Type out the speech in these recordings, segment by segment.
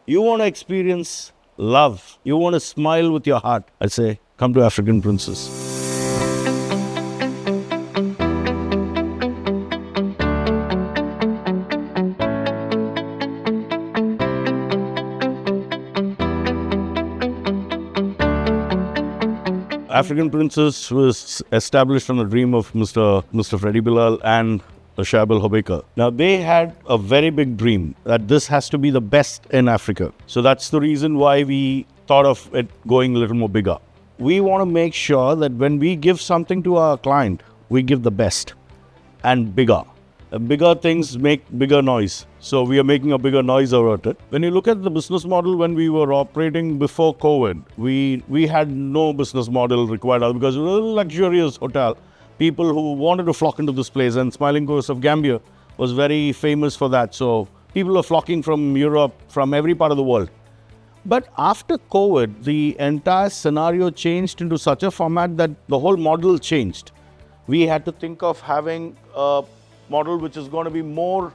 You want to experience love. You want to smile with your heart. I say, come to African Princess. African Princess was established on the dream of Mr. Freddy Blell and Charbel Hobeika. Now, they had a very big dream that this has to be the best in Africa. So that's the reason why we thought of it going a little more bigger. We want to make sure that when we give something to our client, we give the best and bigger. Bigger things make bigger noise. So we are making a bigger noise about it. When you look at the business model, when we were operating before COVID, we had no business model required because it was a luxurious hotel. People who wanted to flock into this place, and Smiling Coast of Gambia was very famous for that. So people are flocking from Europe, from every part of the world. But after COVID, the entire scenario changed into such a format that the whole model changed. We had to think of having a model which is going to be more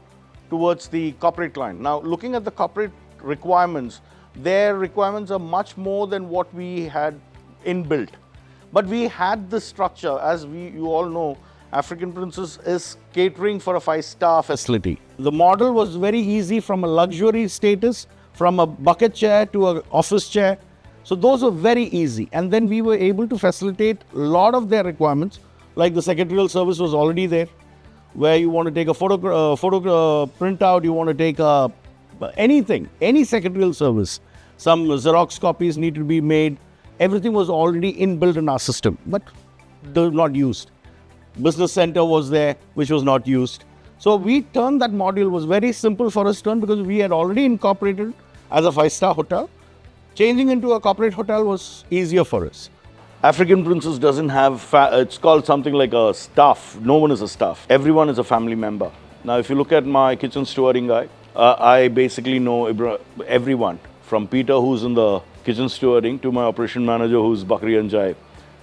towards the corporate client. Now, looking at the corporate requirements, their requirements are much more than what we had inbuilt. But we had this structure, as you all know, African Princess is catering for a 5-star facility. The model was very easy from a luxury status, from a bucket chair to an office chair. So those were very easy. And then we were able to facilitate a lot of their requirements, like the secretarial service was already there, where you want to take a photo printout, you want to take anything, any secretarial service. Some Xerox copies need to be made. Everything was already inbuilt in our system, but not used. Business center was there, which was not used. So we turned that module, was very simple for us to turn because we had already incorporated as a 5-star hotel. Changing into a corporate hotel was easier for us. African Princess doesn't have, it's called something like a staff. No one is a staff. Everyone is a family member. Now, if you look at my kitchen stewarding guy, I basically know everyone from Peter, who's in the kitchen stewarding, to my operation manager, who's Bakri and Jai.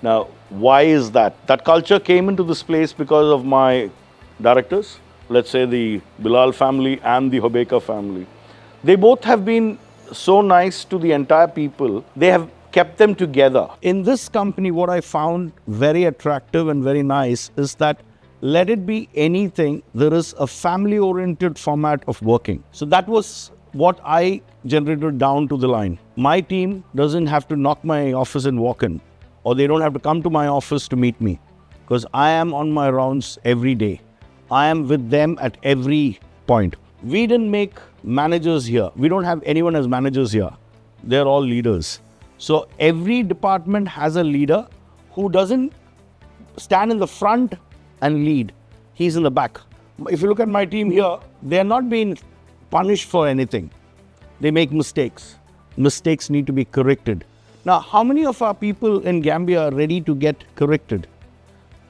Now, why is that? That culture came into this place because of my directors, let's say the Bilal family and the Hobeika family. They both have been so nice to the entire people. They have kept them together. In this company, what I found very attractive and very nice is that let it be anything, there is a family-oriented format of working. So that was what I generated down to the line. My team doesn't have to knock my office and walk in, or they don't have to come to my office to meet me, because I am on my rounds every day. I am with them at every point. We didn't make managers here. We don't have anyone as managers here. They're all leaders. So every department has a leader who doesn't stand in the front and lead. He's in the back. If you look at my team here, they're not being punished for anything. They make mistakes. Mistakes need to be corrected. Now, how many of our people in Gambia are ready to get corrected?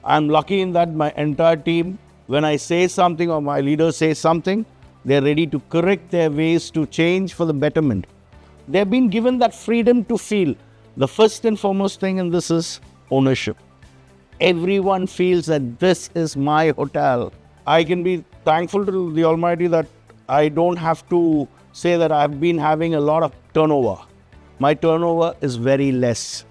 I'm lucky in that my entire team, when I say something or my leader says something, they're ready to correct their ways to change for the betterment. They've been given that freedom to feel. The first and foremost thing in this is ownership. Everyone feels that this is my hotel. I can be thankful to the Almighty that I don't have to say that I've been having a lot of turnover. My turnover is very less.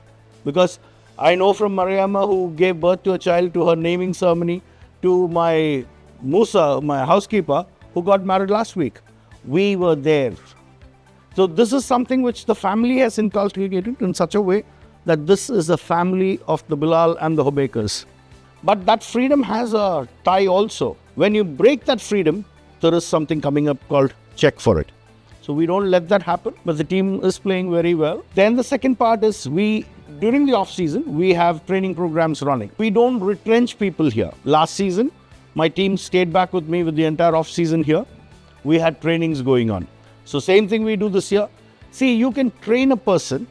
Because I know from Mariama, who gave birth to a child, to her naming ceremony, to my Musa, my housekeeper, who got married last week. We were there. So this is something which the family has inculcated in such a way that this is a family of the Bilal and the Hobeikas. But that freedom has a tie also. When you break that freedom, there is something coming up called check for it. So we don't let that happen, but the team is playing very well. Then the second part is during the off season, we have training programs running. We don't retrench people here. Last season, my team stayed back with me with the entire off season here. We had trainings going on. So same thing we do this year. See, you can train a person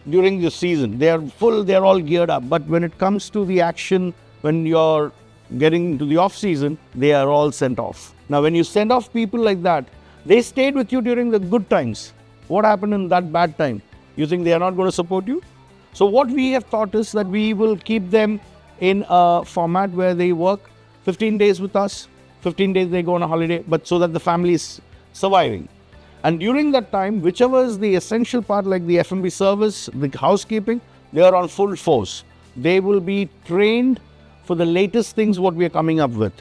during the season. They are full, they're all geared up. But when it comes to the action, when you're getting to the off season, they are all sent off. Now, when you send off people like that, they stayed with you during the good times. What happened in that bad time? You think they are not going to support you? So what we have thought is that we will keep them in a format where they work 15 days with us, 15 days they go on a holiday, but so that the family is surviving. And during that time, whichever is the essential part, like the F&B service, the housekeeping, they are on full force. They will be trained for the latest things what we are coming up with,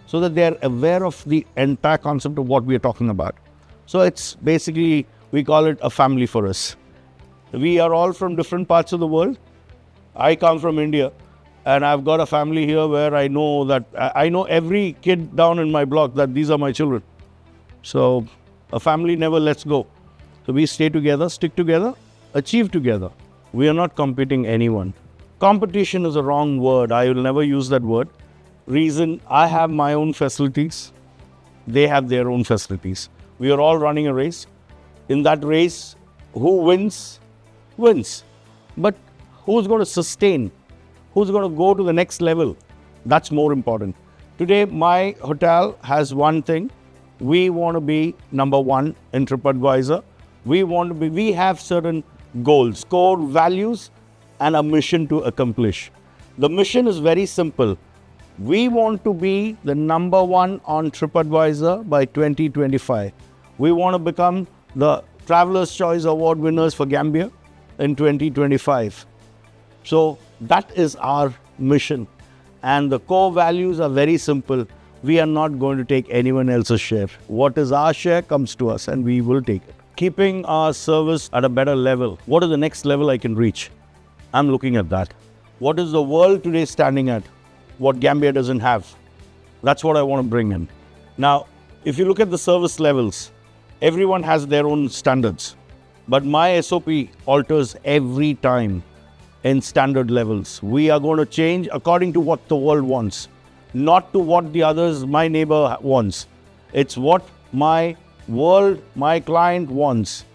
so that they are aware of the entire concept of what we are talking about. So it's basically, we call it a family for us. We are all from different parts of the world. I come from India, and I've got a family here where I know that I know every kid down in my block that these are my children. So a family never lets go. So we stay together, stick together, achieve together. We are not competing anyone. Competition is a wrong word. I will never use that word. Reason, I have my own facilities. They have their own facilities. We are all running a race. In that race, who wins, wins. But who's going to sustain? Who's going to go to the next level? That's more important. Today, my hotel has one thing. We want to be number one in TripAdvisor. We have certain goals, core values, and a mission to accomplish. The mission is very simple. We want to be the number one on TripAdvisor by 2025. We want to become the Traveler's Choice Award winners for Gambia in 2025. So that is our mission. And the core values are very simple. We are not going to take anyone else's share. What is our share comes to us, and we will take it. Keeping our service at a better level. What is the next level I can reach? I'm looking at that. What is the world today standing at? What Gambia doesn't have. That's what I want to bring in. Now, if you look at the service levels, everyone has their own standards. But my SOP alters every time in standard levels. We are going to change according to what the world wants, not to what the others, my neighbor wants. It's what my world, my client wants.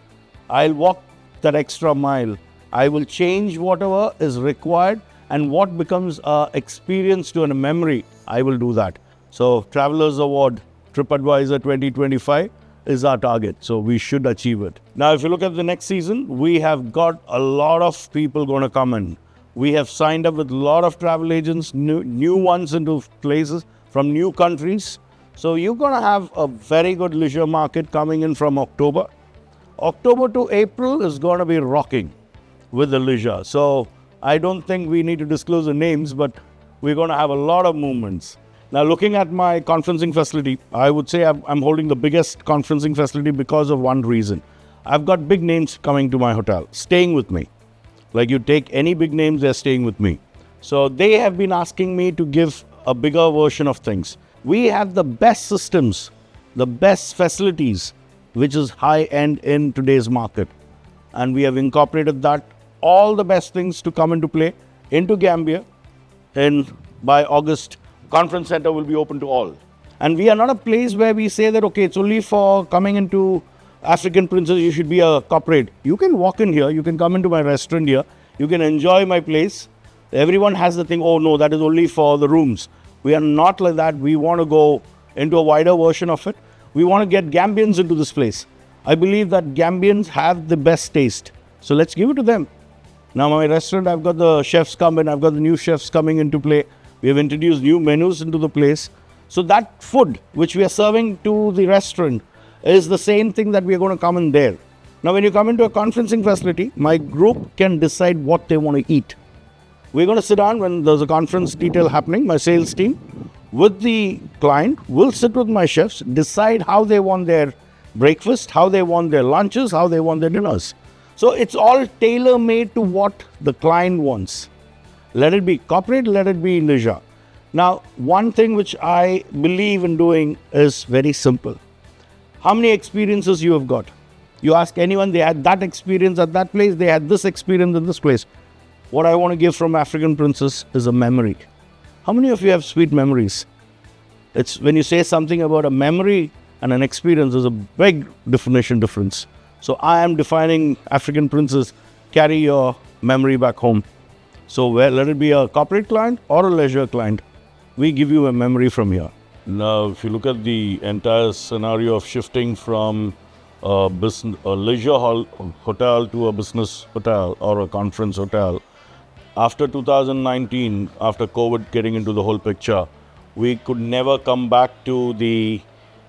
I'll walk that extra mile. I will change whatever is required, and what becomes an experience to a memory, I will do that. So Travelers Award, TripAdvisor 2025 is our target. So we should achieve it. Now, if you look at the next season, we have got a lot of people going to come in. We have signed up with a lot of travel agents, new ones into places from new countries. So you're going to have a very good leisure market coming in from October. October to April is going to be rocking with the leisure. So I don't think we need to disclose the names, but we're going to have a lot of movements. Now, looking at my conferencing facility, I would say I'm holding the biggest conferencing facility because of one reason. I've got big names coming to my hotel, staying with me. Like you take any big names, they're staying with me. So they have been asking me to give a bigger version of things. We have the best systems, the best facilities, which is high-end in today's market. And we have incorporated that, all the best things to come into play into Gambia. And by August, conference center will be open to all. And we are not a place where we say that, okay, it's only for coming into African Princess, you should be a corporate. You can walk in here, you can come into my restaurant here, you can enjoy my place. Everyone has the thing, oh no, that is only for the rooms. We are not like that. We want to go into a wider version of it. We want to get Gambians into this place. I believe that Gambians have the best taste. So let's give it to them. Now my restaurant, I've got the chefs coming, I've got the new chefs coming into play. We have introduced new menus into the place. So that food which we are serving to the restaurant is the same thing that we are going to come in there. Now when you come into a conferencing facility, my group can decide what they want to eat. We're going to sit down when there's a conference detail happening, my sales team, with the client, will sit with my chefs, decide how they want their breakfast, how they want their lunches, how they want their dinners. So it's all tailor-made to what the client wants. Let it be corporate, let it be leisure. Now, one thing which I believe in doing is very simple. How many experiences you have got? You ask anyone, they had that experience at that place, they had this experience in this place. What I want to give from African Princess is a memory. How many of you have sweet memories? It's when you say something about a memory and an experience, there's a big definition difference. So I am defining African Princess, carry your memory back home. So let it be a corporate client or a leisure client, we give you a memory from here. Now, if you look at the entire scenario of shifting from a leisure hotel to a business hotel or a conference hotel, after 2019, after COVID getting into the whole picture, we could never come back to the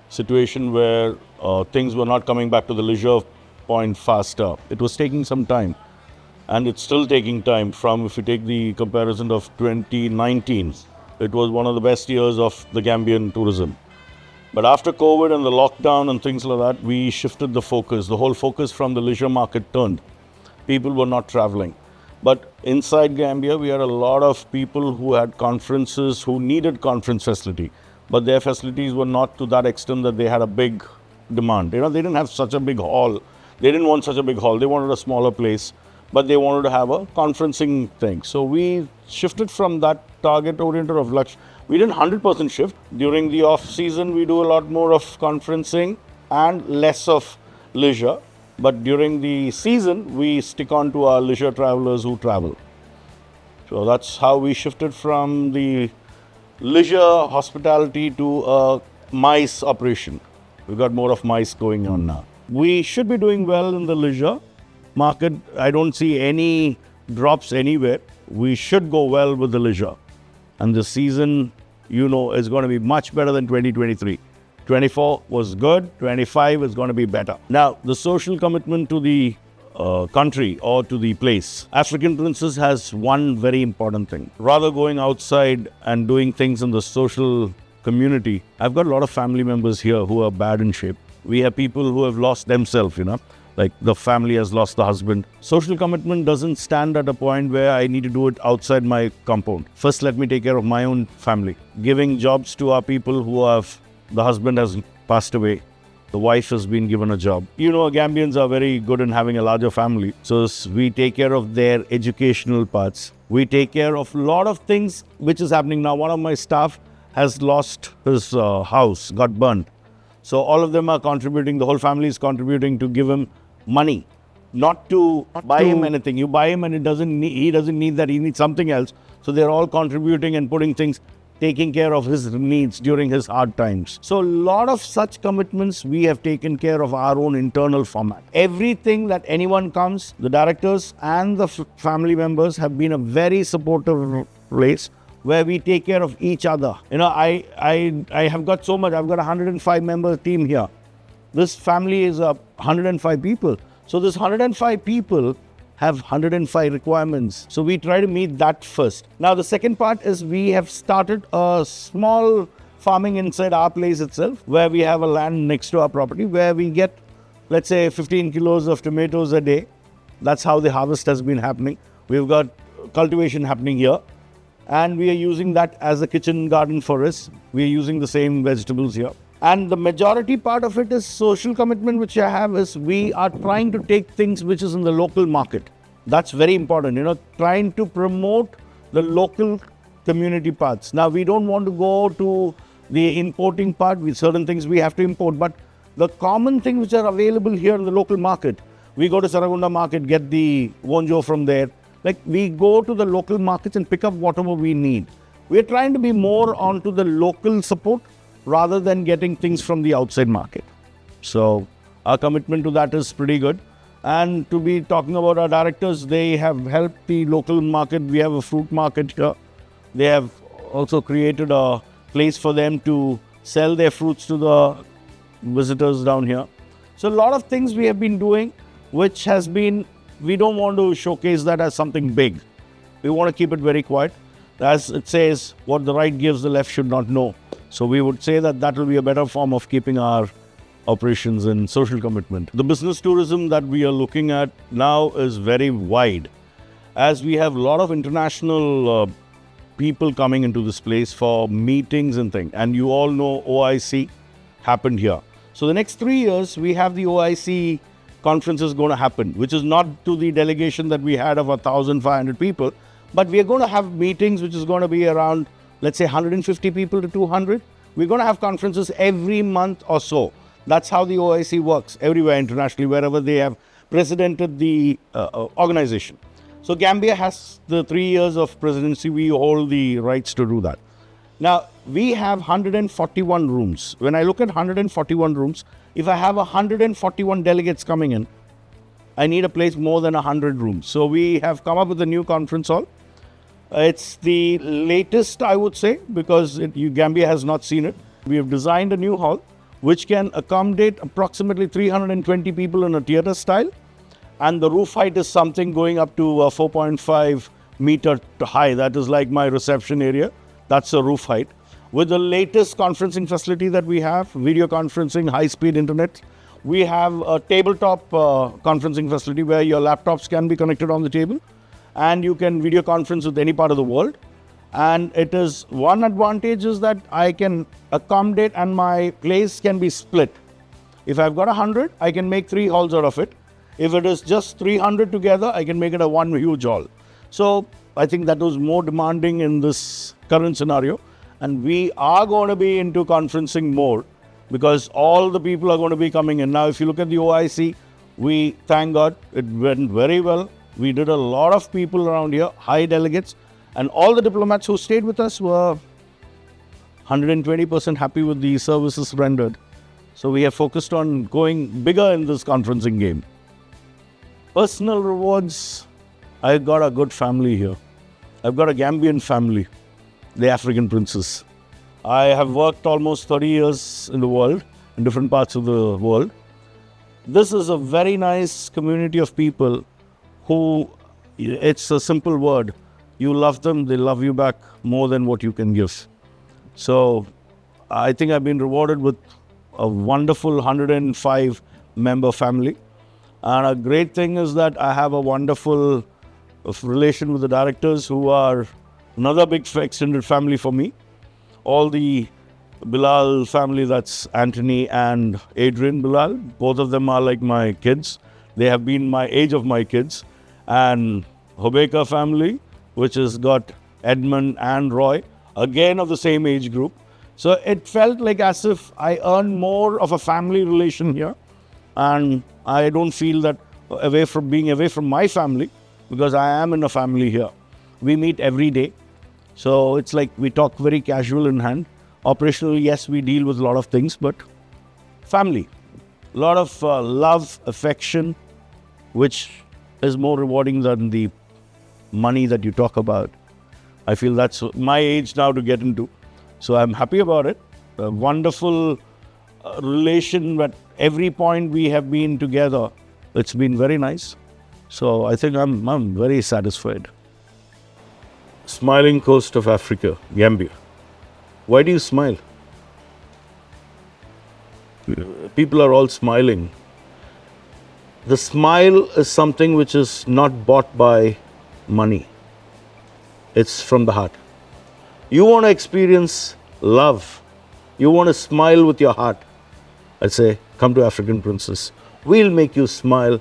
situation where things were not coming back to the leisure point faster. It was taking some time, and it's still taking time. From, if you take the comparison of 2019, it was one of the best years of the Gambian tourism. But after COVID and the lockdown and things like that, we shifted the focus. The whole focus from the leisure market turned. People were not traveling. But inside Gambia, we had a lot of people who had conferences, who needed conference facility. But their facilities were not to that extent that they had a big demand. They didn't have such a big hall. They didn't want such a big hall. They wanted a smaller place, but they wanted to have a conferencing thing. So we shifted from that target oriented of luxury. We didn't 100% shift. During the off season, we do a lot more of conferencing and less of leisure. But during the season, we stick on to our leisure travelers who travel. So that's how we shifted from the leisure hospitality to a MICE operation. We've got more of MICE going on now. We should be doing well in the leisure market. I don't see any drops anywhere. We should go well with the leisure. And the season, is going to be much better than 2023. 24 was good, 25 is going to be better. Now, the social commitment to the country or to the place. African Princess has one very important thing. Rather going outside and doing things in the social community, I've got a lot of family members here who are bad in shape. We have people who have lost themselves, like the family has lost the husband. Social commitment doesn't stand at a point where I need to do it outside my compound. First, let me take care of my own family. Giving jobs to our people the husband has passed away. The wife has been given a job. Gambians are very good in having a larger family. So we take care of their educational parts. We take care of a lot of things which is happening now. One of my staff has lost his house, got burned. So all of them are contributing. The whole family is contributing to give him money, not to buy him anything. You buy him and he doesn't need that. He needs something else. So they're all contributing and putting things, taking care of his needs during his hard times. So a lot of such commitments, we have taken care of our own internal format. Everything that anyone comes, the directors and the family members have been a very supportive place where we take care of each other. I have got so much. I've got a 105 member team here. This family is 105 people. So this 105 people have 105 requirements. So we try to meet that first. Now the second part is we have started a small farming inside our place itself, where we have a land next to our property where we get, let's say, 15 kilos of tomatoes a day. That's how the harvest has been happening. We've got cultivation happening here, and we are using that as a kitchen garden for us. We are using the same vegetables here. And the majority part of it is social commitment, which I have, is we are trying to take things which is in the local market. That's very important, trying to promote the local community parts. Now, we don't want to go to the importing part. With certain things we have to import, but the common things which are available here in the local market, we go to Saragunda market, get the wonjo from there. Like, we go to the local markets and pick up whatever we need. We're trying to be more onto the local support rather than getting things from the outside market. So our commitment to that is pretty good. And to be talking about our directors, they have helped the local market. We have a fruit market here. They have also created a place for them to sell their fruits to the visitors down here. So a lot of things we have been doing, which has been, we don't want to showcase that as something big. We want to keep it very quiet. As it says, what the right gives, the left should not know. So we would say that will be a better form of keeping our operations and social commitment. The business tourism that we are looking at now is very wide, as we have a lot of international people coming into this place for meetings and things. And you all know OIC happened here. So the next 3 years, we have the OIC conferences going to happen, which is not to the delegation that we had of 1,500 people, but we are going to have meetings which is going to be around, let's say, 150 people to 200. We're going to have conferences every month or so. That's how the OIC works everywhere internationally, wherever they have presidented the organization. So Gambia has the 3 years of presidency. We hold the rights to do that. Now, we have 141 rooms. When I look at 141 rooms, if I have 141 delegates coming in, I need a place more than 100 rooms. So we have come up with a new conference hall. It's the latest, I would say, because Gambia has not seen it. We have designed a new hall, which can accommodate approximately 320 people in a theater style. And the roof height is something going up to 4.5 meter high. That is like my reception area. That's the roof height. With the latest conferencing facility that we have, video conferencing, high-speed internet, we have a tabletop conferencing facility where your laptops can be connected on the table and you can video conference with any part of the world. And it is one advantage is that I can accommodate and my place can be split. If I've got 100, I can make 3 halls out of it. If it is just 300 together, I can make it a one huge hall. So I think that was more demanding in this current scenario. And we are going to be into conferencing more because all the people are going to be coming in. Now, if you look at the OIC, we thank God it went very well. We did a lot of people around here, high delegates, and all the diplomats who stayed with us were 120% happy with the services rendered. So we have focused on going bigger in this conferencing game. Personal rewards, I've got a good family here. I've got a Gambian family, the African princes. I have worked almost 30 years in the world, in different parts of the world. This is a very nice community of people who, it's a simple word, you love them, they love you back more than what you can give. So I think I've been rewarded with a wonderful 105 member family. And a great thing is that I have a wonderful relation with the directors who are another big extended family for me. All the Bilal family, that's Anthony and Adrian Bilal, both of them are like my kids. They have been my age of my kids. And Hobeika family, which has got Edmund and Roy, again of the same age group. So it felt like as if I earned more of a family relation here. And I don't feel that being away from my family because I am in a family here. We meet every day. So it's like we talk very casual in hand. Operationally, yes, we deal with a lot of things, but family. A lot of love, affection, which is more rewarding than the money that you talk about. I feel that's my age now to get into. So I'm happy about it. A wonderful relation at every point we have been together. It's been very nice. So I think I'm very satisfied. Smiling coast of Africa, Gambia. Why do you smile? People are all smiling. The smile is something which is not bought by money. It's from the heart. You want to experience love. You want to smile with your heart. I say, come to African Princess. We'll make you smile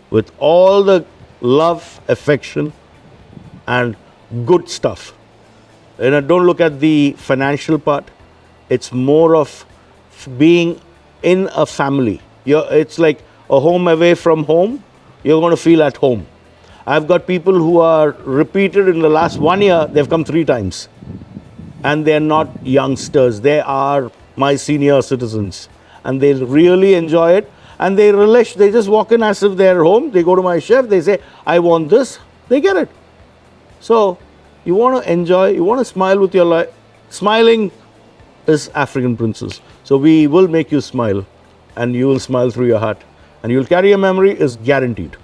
with all the love, affection, and good stuff. And don't look at the financial part. It's more of being in a family. It's like a home away from home. You're going to feel at home. I've got people who are repeated in the last 1 year. They've come 3 times. And they're not youngsters. They are my senior citizens. And they really enjoy it. And they just walk in as if they're home. They go to my chef. They say, I want this. They get it. So you want to enjoy, you want to smile with your life. Smiling is African Princess. So we will make you smile. And you will smile through your heart. And you'll carry a memory is guaranteed.